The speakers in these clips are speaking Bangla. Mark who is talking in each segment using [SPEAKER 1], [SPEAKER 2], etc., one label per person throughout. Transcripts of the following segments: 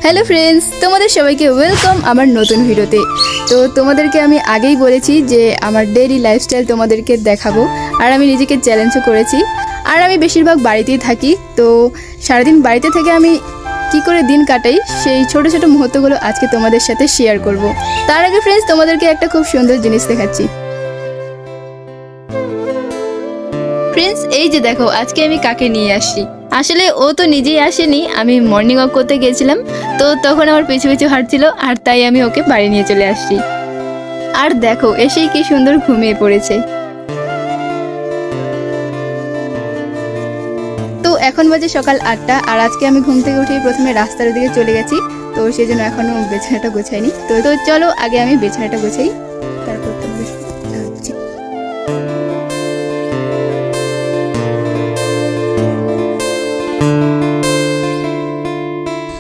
[SPEAKER 1] হ্যালো ফ্রেন্ডস, তোমাদের সবাইকে ওয়েলকাম আমার নতুন ভিডিওতে। তো তোমাদেরকে আমি আগেই বলেছি যে আমার ডেইলি লাইফস্টাইল তোমাদেরকে দেখাবো, আর আমি নিজেকে চ্যালেঞ্জও করেছি। আর আমি বেশিরভাগ বাড়িতেই থাকি, তো সারাদিন বাড়িতে থেকে আমি কি করে দিন কাটাই সেই ছোট ছোট মুহূর্তগুলো আজকে তোমাদের সাথে শেয়ার করব। তার আগে ফ্রেন্ডস, তোমাদেরকে একটা খুব সুন্দর জিনিস দেখাচ্ছি। ফ্রেন্ডস, এই যে দেখো, আজকে আমি কাকে নিয়ে আসছি। আসলে ও তো নিজেই আসেনি, আমি মর্নিং ওয়াক করতে গেছিলাম, তো তখন আমার পিছু পিছু হাঁটছিল, আর তাই আমি ওকে বাড়ি নিয়ে চলে আসছি। আর দেখো, এসেই কি সুন্দর ঘুমিয়ে পড়েছে। তো এখন বাজে সকাল 8টা, আর আজকে আমি ঘুম থেকে উঠে প্রথমে রাস্তার দিকে চলে গেছি, তো সেই জন্য এখনো বিছানাটা গোছাইনি। তো চলো আগে আমি বিছানাটা গোছাই, তারপর তোমাদের দেখাচ্ছি।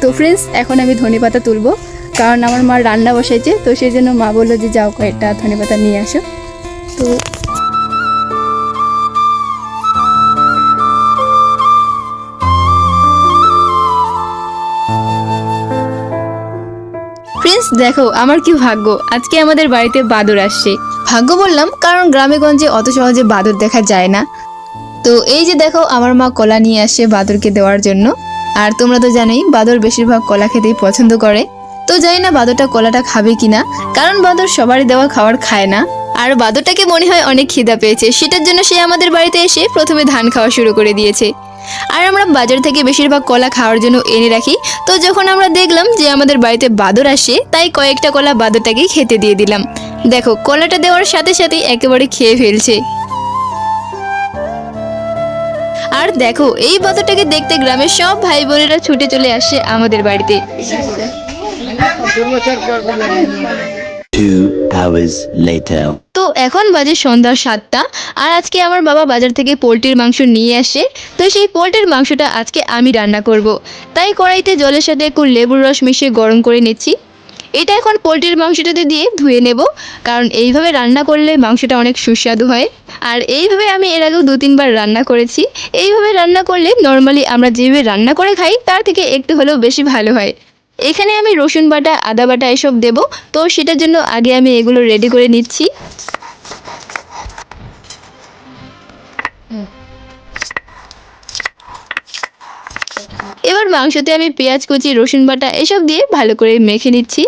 [SPEAKER 1] তো ফ্রেন্ডস, এখন আমি ধনেপাতা তুলবো, কারণ আমার মা রান্না বসাইছে, তো সেই জন্য মা বললো যে যাও কয়েকটা ধনেপাতা নিয়ে আসো। তো ফ্রেন্ডস দেখো, আমার কি ভাগ্য, আজকে আমাদের বাড়িতে বাদর আসছে। ভাগ্য বললাম কারণ গ্রামে গঞ্জে অত সহজে বাদর দেখা যায় না। তো এই যে দেখো, আমার মা কলা নিয়ে আসছে বাদরকে দেওয়ার জন্য। আর তোমরা তো জানোই বাদর বেশিরভাগ কলা খেতেই পছন্দ করে। তো জানি না বাদরটা কলাটা খাবে কিনা, কারণ বাদর সবারই দেওয়া খাবার খায় না। আর বাদরটাকে মনে হয় অনেক খিদা পেয়েছে, সেটার জন্য সে আমাদের বাড়িতে এসে প্রথমে ধান খাওয়া শুরু করে দিয়েছে। আর আমরা বাজার থেকে বেশিরভাগ কলা খাওয়ার জন্য এনে রাখি। তো যখন আমরা দেখলাম যে আমাদের বাড়িতে বাদর আসে, তাই কয়েকটা কলা বাদরটাকে খেতে দিয়ে দিলাম। দেখো, কলাটা দেওয়ার সাথে সাথেই একেবারে খেয়ে ফেলছে। আর দেখো, এই বাদরটাকে দেখতে গ্রামের সব ভাই বোনেরা ছুটে চলে আসে আমাদের বাড়িতে।
[SPEAKER 2] 2 hours later.
[SPEAKER 1] তো এখন বাজে সন্ধ্যা 7টা, আর আজকে আমার বাবা বাজার থেকে পোলট্রির মাংস নিয়ে আসে। তো সেই পোলট্রির মাংসটা আজকে আমি রান্না করব। তাই কড়াইতে জলের সাথে একটু লেবুর রস মিশিয়ে গরম করে নিচ্ছি। এটা এখন পোলট্রির মাংসটাতে দিয়ে ধুয়ে নেব, কারণ এইভাবে রান্না করলে মাংসটা অনেক সুস্বাদু হয়। আর এইভাবে আমি এর আগেও 2-3 বার রান্না করেছি। এইভাবে রান্না করলে নর্মালি আমরা যেভাবে রান্না করে খাই তার থেকে একটু হলেও বেশি ভালো হয়। এখানে আমি রসুন বাটা, আদা বাটা এসব দেব, তো সেটার জন্য আগে আমি এগুলো রেডি করে নিচ্ছি। এবার মাংসতে আমি পেঁয়াজ কুচি, রসুন বাটা এসব দিয়ে ভালো করে মেখে নিচ্ছি।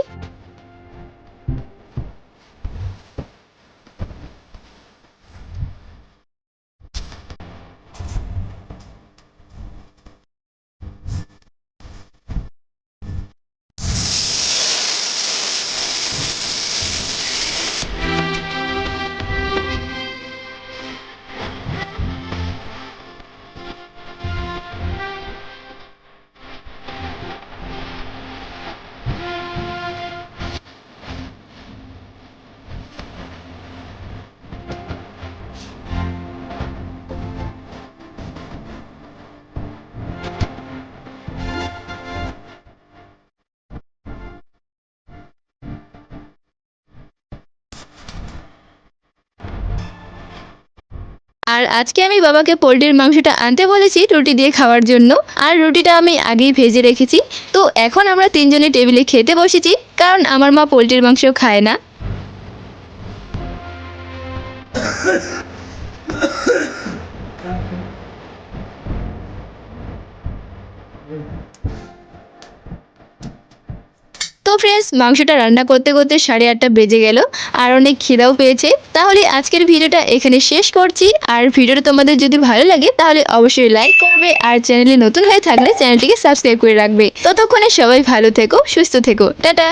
[SPEAKER 1] আর আজকে আমি বাবাকে পোলট্রির মাংসটা আনতে বলেছি রুটি দিয়ে খাওয়ার জন্য, আর রুটিটা আমি আগেই ভেজে রেখেছি। তো এখন আমরা 3জনে টেবিলে খেতে বসেছি, কারণ আমার মা পোলট্রির মাংস খায় না। তো ফ্রেন্ডস, মাংসটা রান্না করতে করতে 8:30 বেজে গেল, আর অনেক খিদাও পেয়েছে। তাহলে আজকের ভিডিওটা এখানে শেষ করছি। আর ভিডিওটা তোমাদের যদি ভালো লাগে তাহলে অবশ্যই লাইক করবে, আর চ্যানেলে নতুন হয়ে থাকলে চ্যানেলটিকে সাবস্ক্রাইব করে রাখবে। ততক্ষণে সবাই ভালো থেকো, সুস্থ থেকো, টাটা।